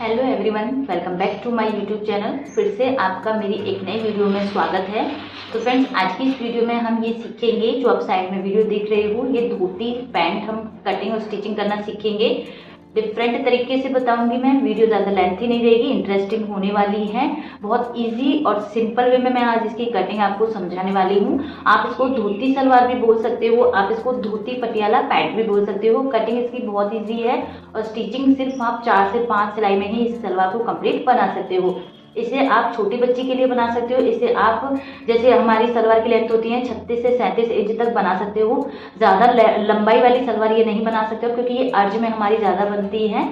Hello everyone, welcome back to my YouTube channel. फिर से आपका मेरी एक नई वीडियो में स्वागत है। तो फ्रेंड्स, आज की इस वीडियो में हम ये सीखेंगे, जो आप साइड में वीडियो देख रहे हो, ये धोती पैंट हम कटिंग और स्टिचिंग करना सीखेंगे। डिफरेंट तरीके से बताऊंगी मैं, वीडियो ज़्यादा लेंथी नहीं रहेगी, इंटरेस्टिंग होने वाली है। बहुत इजी और सिंपल वे में मैं आज इसकी कटिंग आपको समझाने वाली हूँ। आप इसको धोती सलवार भी बोल सकते हो, आप इसको धोती पटियाला पैंट भी बोल सकते हो। कटिंग इसकी बहुत इजी है और स्टिचिंग सिर्फ आप 4 से 5 सिलाई में ही इस सलवार को कंप्लीट बना सकते हो। इसे आप छोटी बच्ची के लिए बना सकते हो। इसे आप, जैसे हमारी सलवार की लेंथ होती है 36 से 37 इंच तक बना सकते हो। ज़्यादा लंबाई वाली सलवार ये नहीं बना सकते हो, क्योंकि ये अर्ज में हमारी ज़्यादा बनती है।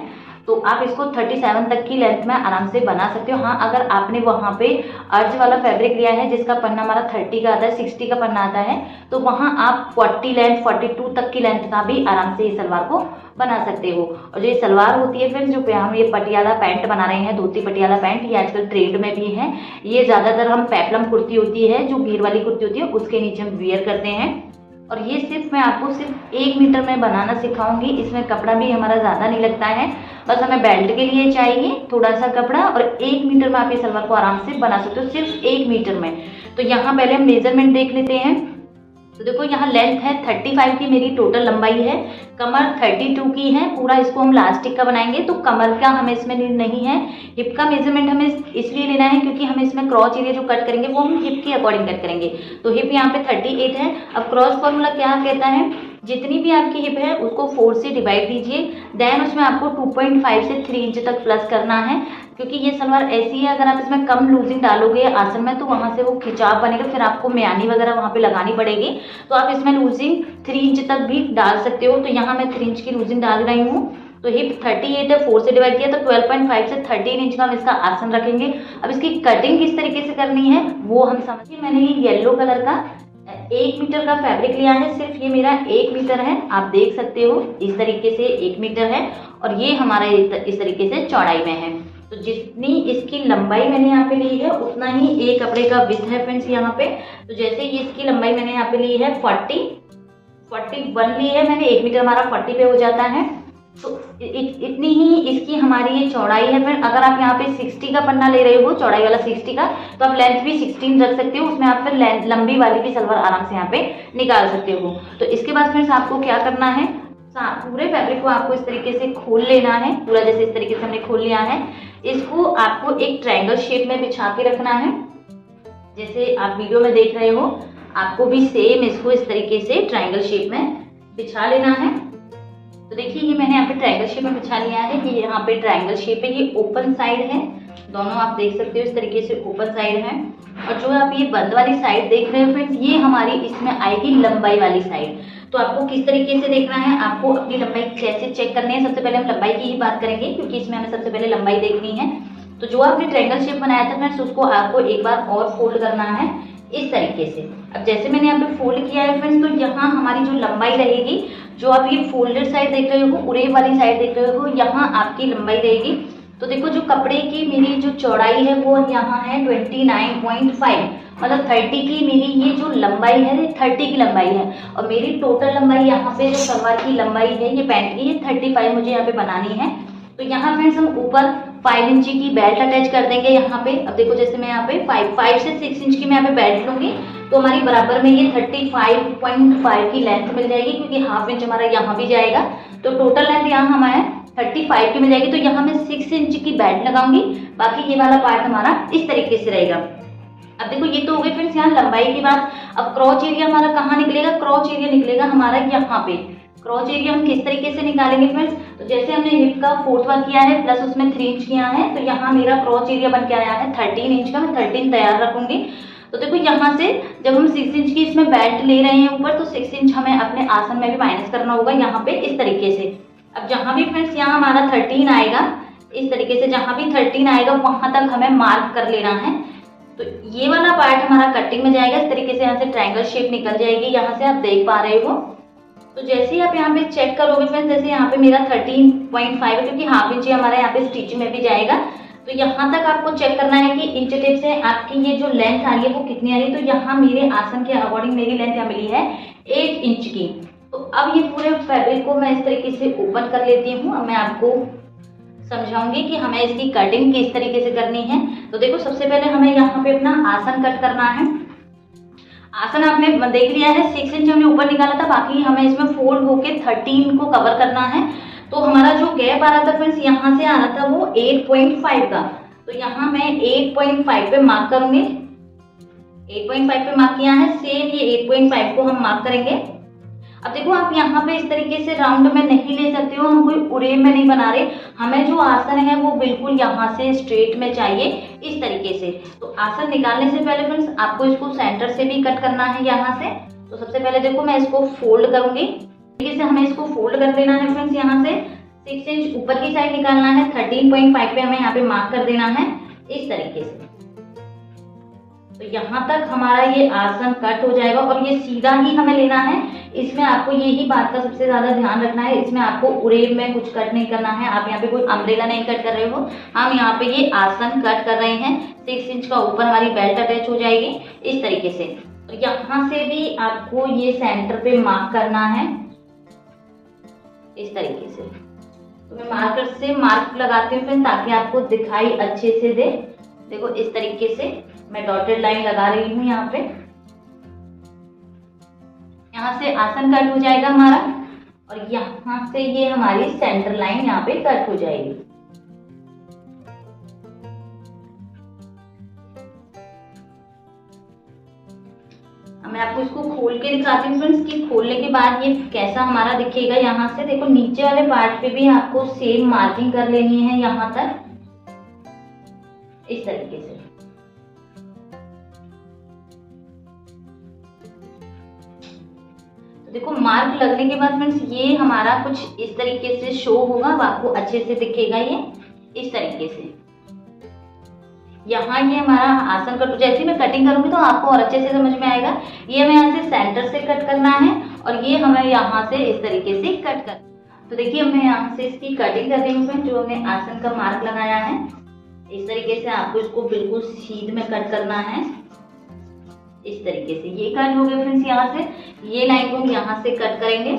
तो आप इसको 37 तक की लेंथ में आराम से बना सकते हो। हाँ, अगर आपने वहाँ पे अर्ज वाला फैब्रिक लिया है जिसका पन्ना हमारा 30 का आता है, 60 का पन्ना आता है, तो वहाँ आप 40 लेंथ 42 तक की लेंथ का भी आराम से इस सलवार को बना सकते हो। और जो ये सलवार होती है, फिर जो हम ये पटियाला पैंट बना रहे हैं, धोती पटियाला पैंट, ये आजकल ट्रेंड में भी है। ये ज़्यादातर हम पेप्लम कुर्ती होती है, जो घेर वाली कुर्ती होती है, उसके नीचे हम वियर करते हैं। और ये सिर्फ मैं आपको सिर्फ 1 मीटर में बनाना सिखाऊंगी। इसमें कपड़ा भी हमारा ज़्यादा नहीं लगता है, बस हमें बेल्ट के लिए चाहिए थोड़ा सा कपड़ा, और 1 मीटर में आप ये सलवार को आराम से बना सकते हो, सिर्फ 1 मीटर में। तो यहाँ पहले हम मेजरमेंट देख लेते हैं। तो देखो, यहाँ लेंथ है 35 की, मेरी टोटल लंबाई है। कमर 32 की है। पूरा इसको हम लास्टिक का बनाएंगे, तो कमर का हमें इसमें नहीं है। हिप का मेजरमेंट हमें इसलिए लेना है क्योंकि हम इसमें क्रॉच एरिया जो कट करेंगे वो हम हिप के अकॉर्डिंग कट करेंगे। तो हिप यहाँ पे 38 है। अब क्रॉस फॉर्मूला क्या कहता है, जितनी भी आपकी हिप है उसको 4 से डिवाइड कीजिए, देन उसमें आपको 2.5 से 3 इंच तक प्लस करना है। क्योंकि ये सलवार ऐसी है, अगर आप इसमें कम लूजिंग डालोगे आसन में तो वहाँ से वो खिंचाव बनेगा, फिर आपको म्यानी वगैरह वहाँ पे लगानी पड़ेगी। तो आप इसमें लूजिंग 3 इंच तक भी डाल सकते हो। तो यहाँ मैं 3 इंच की लूजिंग डाल रही हूँ। तो हिप 38 है, 4 से डिवाइड किया तो 12.5 से 13 इंच का हम इसका आसन रखेंगे। अब इसकी कटिंग किस तरीके से करनी है वो हम समझिए। मैंने ये येलो कलर का 1 मीटर का फैब्रिक लिया है, सिर्फ ये मेरा 1 मीटर है। आप देख सकते हो इस तरीके से 1 मीटर है, और ये हमारा इस तरीके से चौड़ाई में है। तो जितनी इसकी लंबाई मैंने यहाँ पे ली है उतना ही एक कपड़े का विड्थ है फ्रेंड्स यहाँ पे। तो जैसे ये इसकी लंबाई मैंने यहाँ पे ली है 41 ली है मैंने, 1 मीटर हमारा 40 पे हो जाता है। तो इतनी ही इसकी हमारी ये चौड़ाई है। फिर अगर आप यहाँ पे 60 का पन्ना ले रहे हो, चौड़ाई वाला 60 का, तो आप लेंथ भी 16 रख सकते हो। उसमें आप फिर लंबी वाली भी सलवार आराम से यहाँ पे निकाल सकते हो। तो इसके बाद फ्रेंड्स आपको क्या करना है, पूरे फैब्रिक को आपको इस तरीके से खोल लेना है। पूरा जैसे इस तरीके से हमने खोल लिया है, इसको आपको एक ट्रायंगल शेप में बिछा के रखना है। जैसे आप वीडियो में देख रहे हो, आपको भी सेम इसको इस तरीके से ट्रायंगल शेप में बिछा लेना है। तो देखिए, ये मैंने यहाँ पे ट्रायंगल शेप में बिछा लिया है। ये यहाँ पे ट्रायंगल शेप है, ये ओपन साइड है, दोनों आप देख सकते हो इस तरीके से ओपन साइड है। और जो आप ये बंद वाली साइड देख रहे हो फ्रेंड्स, ये हमारी इसमें आएगी लंबाई वाली साइड। तो आपको किस तरीके से देखना है, आपको अपनी लंबाई कैसे चेक करनी है। सबसे पहले हम लंबाई की ही बात करेंगे, क्योंकि इसमें हमें सबसे पहले लंबाई देखनी है। तो जो आपने ट्रायंगल शेप बनाया था फ्रेंड्स, उसको आपको एक बार और फोल्ड करना है इस तरीके से। अब जैसे मैंने यहाँ पे फोल्ड किया है फ्रेंड्स, तो यहाँ हमारी जो लंबाई रहेगी, जो आप ये फोल्डेड साइड देख रहे हो, उरेब वाली साइड देख रहे हो, यहाँ आपकी लंबाई रहेगी। तो देखो, जो कपड़े की मेरी जो चौड़ाई है वो यहाँ है 29.5, मतलब 30 की मेरी ये जो लंबाई है, 30 की लंबाई है। और मेरी टोटल लंबाई यहाँ पे जो सलवार की लंबाई है ये पैंट की, ये 35 मुझे यहाँ पे बनानी है। तो यहाँ फ्रेंड्स हम ऊपर 5 इंच की बेल्ट अटैच कर देंगे यहाँ पे। अब देखो, जैसे मैं यहाँ पे 5 से 6 इंच की मैं यहाँ पे बेल्ट लूंगी, तो हमारी बराबर में ये 35.5 की लेंथ मिल जाएगी, क्योंकि हाफ इंच हमारा यहाँ भी जाएगा। तो टोटल लेंथ यहाँ हमारा 35 की मिल जाएगी। तो यहाँ मैं 6 इंच की बेल्ट लगाऊंगी, बाकी ये वाला पार्ट हमारा इस तरीके से रहेगा। अब देखो, ये तो हो गई फ्रेंड्स यहाँ लंबाई की बात। अब क्रॉच एरिया हमारा कहाँ निकलेगा, क्रॉच एरिया निकलेगा हमारा यहाँ पे। क्रॉच एरिया हम किस तरीके से निकालेंगे फ्रेंड्स, तो जैसे हमने हिप का 4th किया है प्लस उसमें 3 इंच किया है, तो यहाँ मेरा क्रॉच एरिया बन के आया है 13 इंच का। मैं 13 तैयार रखूंगी। तो देखो, यहाँ से जब हम 6 इंच की इसमें बेल्ट ले रहे हैं ऊपर, तो 6 इंच हमें अपने आसन में भी माइनस करना होगा यहाँ पे इस तरीके से। अब जहाँ भी फ्रेंड्स यहाँ हमारा 13 आएगा, इस तरीके से जहाँ भी 13 आएगा वहां तक हमें मार्क कर लेना है। तो ये वाला पार्ट हमारा कटिंग में जाएगा इस तरीके से, यहाँ से ट्रायंगल शेप निकल जाएगी, यहाँ से आप देख पा रहे हो। तो जैसे ही आप यहाँ पे चेक करोगे फ्रेंड्स, जैसे यहाँ पे मेरा 13.5 है, क्योंकि हाफ इंच हमारा यहाँ पे स्टिच में भी जाएगा। तो यहाँ तक आपको चेक करना है कि इंच टेप से आपकी ये जो लेंथ आ रही है वो कितनी आ रही है। तो यहाँ मेरे आसन के अकॉर्डिंग मेरी लेंथ यहाँ मिली है 8 इंच की। तो अब ये पूरे फैब्रिक को मैं इस तरीके से ओपन कर लेती हूँ। अब मैं आपको समझाऊंगी कि हमें इसकी कटिंग किस तरीके से करनी है। तो देखो सबसे पहले हमें यहाँ पे अपना आसन कट करना है। आसन आपने देख लिया है, 6 इंच हमने ऊपर निकाला था, बाकी हमें इसमें फोल्ड होके 13 को कवर करना है। तो हमारा जो गैप आ रहा था फ्रेंड्स, यहाँ से आ रहा था वो 8.5 का। तो यहाँ मैं 8.5 पे मार्क करूंगी। 8.5 पे मार्क किया है, सेम ये 8.5 को हम मार्क करेंगे। अब देखो आप यहाँ पे इस तरीके से राउंड में नहीं ले सकते हो, हम कोई उरेम में नहीं बना रहे, हमें जो आसन है वो बिल्कुल यहाँ से स्ट्रेट में चाहिए इस तरीके से। तो आसन निकालने से पहले फ्रेंड्स आपको इसको सेंटर से भी कट करना है यहाँ से। तो सबसे पहले देखो मैं इसको फोल्ड करूंगी, तरीके से हमें इसको फोल्ड कर देना है फ्रेंड्स। यहाँ से 6 इंच ऊपर की साइड निकालना है, 13.5 पे हमें यहाँ पे मार्क कर देना है इस तरीके से। तो यहाँ तक हमारा ये आसन कट हो जाएगा और ये सीधा ही हमें लेना है। इसमें आपको यही बात का सबसे ज्यादा ध्यान रखना है, इसमें आपको उरेब में कुछ कट नहीं करना है। आप यहाँ पे कोई अम्ब्रेला नहीं कट कर रहे हो, हम यहाँ पे ये आसन कट कर रहे हैं। 6 इंच का ऊपर हमारी बेल्ट अटैच हो जाएगी इस तरीके से। तो यहाँ से भी आपको ये सेंटर पे मार्क करना है इस तरीके से। तो मैं मार्कर से मार्क लगाती हूँ फिर, ताकि आपको दिखाई अच्छे से दे। देखो इस तरीके से मैं डॉटेड लाइन लगा रही हूँ यहाँ पे। यहाँ से आसन कट हो जाएगा हमारा और यहाँ से ये हमारी सेंटर लाइन यहाँ पे कट हो जाएगी। मैं आपको इसको खोल के दिखाती हूँ फ्रेंड्स कि खोलने के बाद ये कैसा हमारा दिखेगा। यहाँ से देखो नीचे वाले पार्ट पे भी आपको सेम मार्किंग कर लेनी है यहाँ तक इस तरीके से। देखो मार्क लगने के बाद फ्रेंड्स ये हमारा कुछ इस तरीके से शो होगा, आपको अच्छे से दिखेगा ये इस तरीके से। यहाँ ये हमारा आसन कट, जैसे मैं कटिंग करूंगी तो आपको और अच्छे से समझ में आएगा। ये हमें यहाँ से सेंटर से कट करना है और ये हमें यहाँ से इस तरीके से कट कर। तो देखिए मैं यहाँ से इसकी कटिंग कर रही हूँ जो हमने आसन का मार्क लगाया है। इस तरीके से आपको इसको बिल्कुल सीध में कट करना है इस तरीके से। ये कट हो गया फ्रेंड्स, यहाँ से ये लाइन को हम यहाँ से कट करेंगे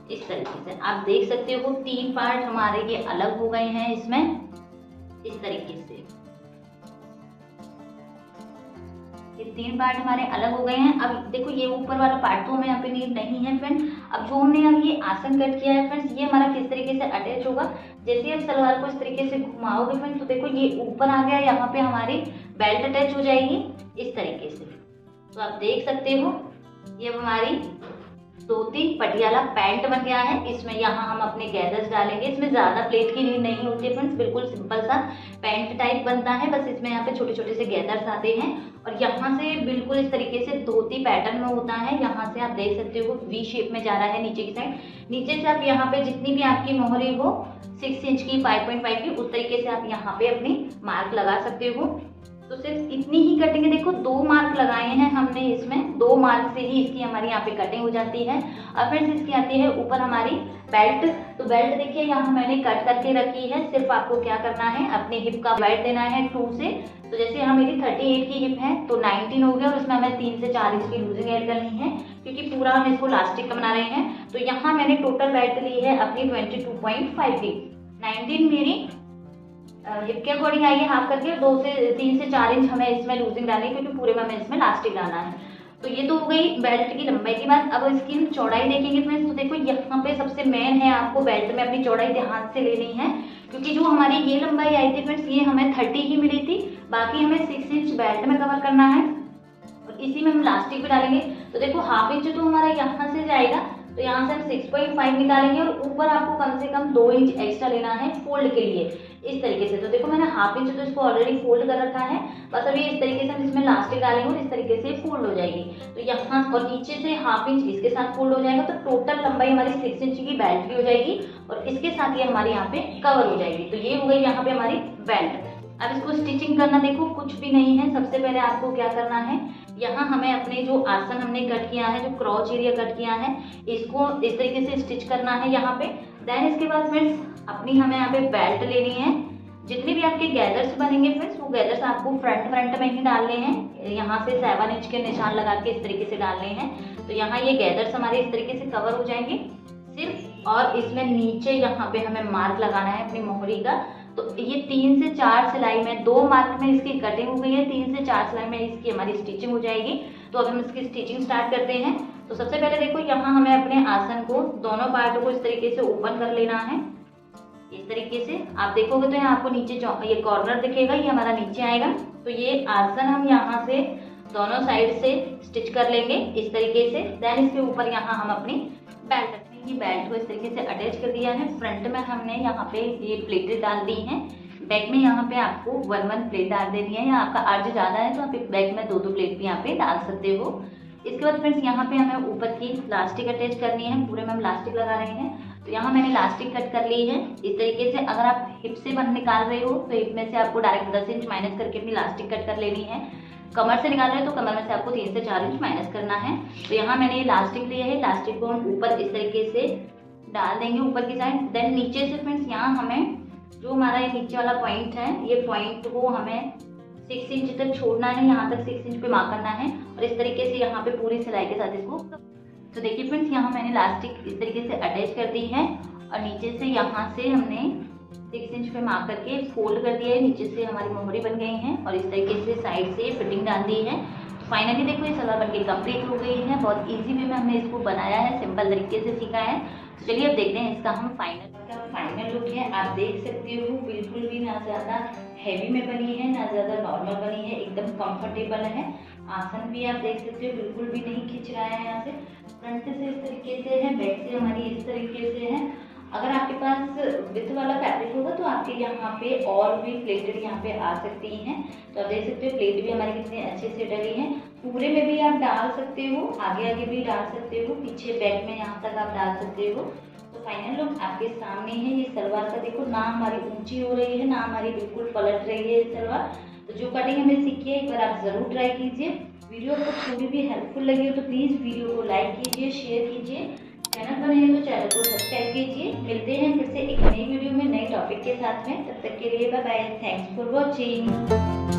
इस तरीके से। आप देख सकते हो 3 पार्ट हमारे ये अलग हो गए हैं इसमें इस तरीके से। ये 3 पार्ट हमारे अलग हो गए हैं। अब देखो ये ऊपर वाला पार्ट तो हमें यहाँ पे नीड नहीं है फ्रेंड। अब जो हमने अब ये आसन कट किया है फ्रेंड्स, ये हमारा किस तरीके से अटैच होगा। जैसे आप सलवार को इस तरीके से घुमाओगे फ्रेंड्स, तो देखो ये ऊपर आ गया, यहाँ पे हमारी बेल्ट अटैच हो जाएगी इस तरीके से। तो आप देख सकते हो ये हमारी धोती पटियाला पैंट बन गया है। इसमें यहाँ हम अपने गैदर्स डालेंगे। इसमें ज्यादा प्लेट की नीड नहीं होती है फ्रेंड्स, बिल्कुल सिंपल सा पैंट टाइप बनता है। बस इसमें यहाँ पे छोटे छोटे से गैदर्स आते हैं और यहाँ से बिल्कुल इस तरीके से धोती पैटर्न में होता है। यहाँ से आप देख सकते हो वी शेप में जा रहा है नीचे की साइड। नीचे से आप यहाँ पे जितनी भी आपकी मोहरी हो 6 इंच की 5.5 की, उस तरीके से आप यहाँ पे अपनी मार्क लगा सकते हो। तो सिर्फ इतनी ही कटिंग है। देखो 2 मार्क लगाए हैं हमने इसमें, 2 मार्क से ही इसकी हमारी यहाँ पे कटिंग हो जाती है। अब फिर इसकी आती है ऊपर हमारी बेल्ट। तो बेल्ट देखिए यहाँ मैंने कट करके रखी है। सिर्फ आपको क्या करना है, अपने हिप का वेट देना है 2 से। तो जैसे यहाँ मेरी 38 की हिप है तो 19 हो गया और इसमें हमें 3 से 4 इंच की लूजिंग ऐड करनी है, क्योंकि पूरा हम इसको लास्टिक का बना रहे हैं। तो यहाँ मैंने टोटल बेल्ट ली है अपनी 22.5 की। 19 मेरी हिप के अकॉर्डिंग आई है हाफ करके, 3 से 4 इंच हमें इसमें लूजिंग डालनी है, क्योंकि पूरे में हमें इसमें लास्टिक डालना है। तो ये तो हो गई बेल्ट की लंबाई की बात। अब इसकी हम चौड़ाई देखेंगे फ्रेंड्स। तो देखो यहाँ पे सबसे मेन है, आपको बेल्ट में अपनी चौड़ाई ध्यान से लेनी है, क्योंकि जो हमारी ये लंबाई आई थी फ्रेंड्स, ये हमें 30 ही मिली थी। बाकी हमें 6 इंच बेल्ट में कवर करना है और इसी में हम लास्टिक भी डालेंगे। तो देखो हाफ इंच तो हमारा यहाँ से जाएगा, तो यहाँ से हम 6.5 निकालेंगे और ऊपर आपको कम से कम 2 इंच एक्स्ट्रा लेना है फोल्ड के लिए इस तरीके से। तो देखो मैंने हाफ इंच तो इसको ऑलरेडी फोल्ड कर रखा है, बस अभी इस तरीके से हम इसमें लास्टिक डालेंगे और इस तरीके से फोल्ड हो जाएगी। तो यहाँ और नीचे से हाफ इंच इसके साथ फोल्ड हो जाएगा, तो टोटल लंबाई हमारी 6 इंच की बेल्ट की हो जाएगी और इसके साथ ही हमारी यहाँ पे कवर हो जाएगी। तो ये हो गई यहाँ पे हमारी बेल्ट। अब इसको स्टिचिंग करना देखो कुछ भी नहीं है। सबसे पहले आपको क्या करना है, यहाँ हमें अपने जो आसन हमने कट किया है, जो क्रॉच एरिया कट किया है, इसको इस तरीके से स्टिच करना है यहाँ पे। देन इसके बाद फ्रेंड्स अपनी हमें यहाँ पे बेल्ट लेनी है। जितने भी आपके गैदर्स बनेंगे फ्रेंड्स, वो गैदर्स आपको फ्रंट में ही डालने हैं। यहाँ से 7 इंच के निशान लगा के इस तरीके से डालने हैं। तो यहाँ ये गैदर्स हमारे इस तरीके से कवर हो जाएंगे। सिर्फ, और इसमें नीचे यहाँ पे हमें मार्क लगाना है अपनी मोहरी का। तो ये 3 से 4 सिलाई में, 2 मार्क में इसकी कटिंग हो गई है, 3 से 4 सिलाई में इसकी हमारी स्टिचिंग हो जाएगी। तो अब हम इसकी स्टिचिंग स्टार्ट करते हैं। तो सबसे पहले देखो यहाँ हमें अपने आसन को, दोनों पार्टों को इस तरीके से ओपन कर लेना है। इस तरीके से आप देखोगे तो यहाँ आपको नीचे ये कॉर्नर दिखेगा, ये हमारा नीचे आएगा। तो ये आसन हम यहाँ से दोनों साइड से स्टिच कर लेंगे इस तरीके से। देन इसके ऊपर यहाँ हम अपनी बेल्ट रखेंगे। बेल्ट को इस तरीके से अटैच कर दिया है। फ्रंट में हमने यहाँ पे ये प्लेटें डाल दी हैं। बैक में यहाँ पे आपको 1-1 प्लेट डाल देनी है, या आपका अर्ज ज़्यादा है तो आप बैक में 2-2 प्लेट भी यहाँ पे डाल सकते हो। इसके बाद फ्रेंड्स यहाँ पे हमें ऊपर की लास्टिक अटैच करनी है। पूरे में हम लास्टिक लगा रहे हैं। तो यहाँ मैंने लास्टिक कट कर ली है इस तरीके से। अगर आप हिप से बन निकाल रहे हो तो हिप में से आपको डायरेक्ट 10 इंच माइनस करके अपनी लास्टिक कट कर लेनी है। कमर से निकाल रहे हो तो कमर में से आपको 3 से 4 इंच माइनस करना है। तो यहाँ मैंने ये लास्टिक लिया है। लास्टिक को हम ऊपर इस तरीके से डाल देंगे ऊपर की साइड। देन नीचे से फ्रेंड्स यहाँ हमें जो हमारा ये नीचे वाला पॉइंट है, ये पॉइंट को हमें 6 इंच तक छोड़ना है। यहाँ तक 6 इंच पे मार्क करना है और इस तरीके से यहाँ पे पूरी सिलाई के साथ इसको। तो देखिए फ्रेंड्स यहाँ मैंने लास्टिक इस तरीके से अटैच कर दी है और नीचे से यहाँ से हमने 6 इंच पे मार्क करके फोल्ड कर दिया है। नीचे से हमारी मोहरी बन गई है और इस तरीके से साइड से फिटिंग डाल दी है। तो फाइनली देखो ये सलवार बनके कंप्लीट हो गई है। बहुत इजी वे में हमने इसको बनाया है, सिंपल तरीके से सीखा है। तो चलिए अब देखते हैं इसका हम फाइनल लुक है। आप देख सकते हो बिल्कुल भी ना ज़्यादा हैवी में बनी है ना ज़्यादा नॉर्मल बनी है, एकदम कंफर्टेबल है। आसन भी आप देख सकते हो बिल्कुल भी नहीं खिंच रहा है। यहाँ से फ्रंट से इस तरीके से है, बैक से हमारी इस तरीके से है। अगर आपके पास विथ वाला फैब्रिक होगा तो आपके यहाँ पे और भी प्लेटेड यहाँ पे आ सकती हैं। तो आप देख सकते हो प्लेट भी हमारी कितनी अच्छे से डली है। पूरे में भी आप डाल सकते हो, आगे आगे भी डाल सकते हो, पीछे बैक में यहाँ तक आप डाल सकते हो। तो फाइनल लुक आपके सामने है। ये सलवार का देखो ना हमारी ऊंची हो रही है ना हमारी बिल्कुल पलट रही है ये सलवार। तो जो कटिंग हमने सीखी है एक बार आप जरूर ट्राई कीजिए। वीडियो आपको थोड़ी भी हेल्पफुल लगी हो तो प्लीज़ वीडियो को लाइक कीजिए, शेयर कीजिए। चैनल पर है तो चैनल को सब्सक्राइब कीजिए। मिलते हैं फिर से एक नई वीडियो में नए टॉपिक के साथ में। तब तक के लिए bye bye. Thanks for watching.